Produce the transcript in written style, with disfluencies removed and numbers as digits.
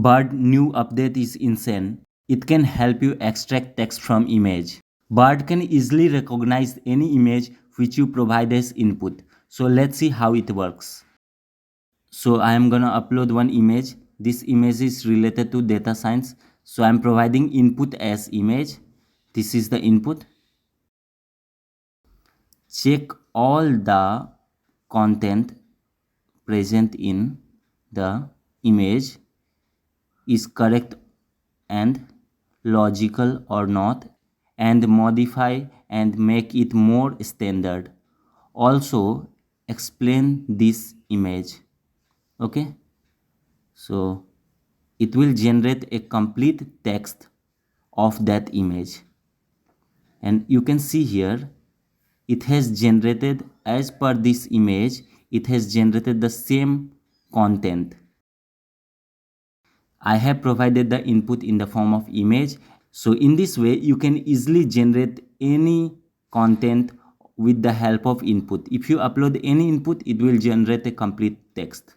Bard new update is insane. It can help you extract text from image. Bard can easily recognize any image which you provide as input. So let's see how it works. So I am gonna upload one image. This image is related to data science. So I'm providing input as image. This is the input. Check all the content present in the image is correct and logical or not, and modify and make it more standard. Also explain this image. Okay, so it will generate a complete text of that image, and you can see here it has generated, as per this image, it has generated the same content. I have provided the input in the form of image. So in this way you can easily generate any content with the help of input. If you upload any input, it will generate a complete text.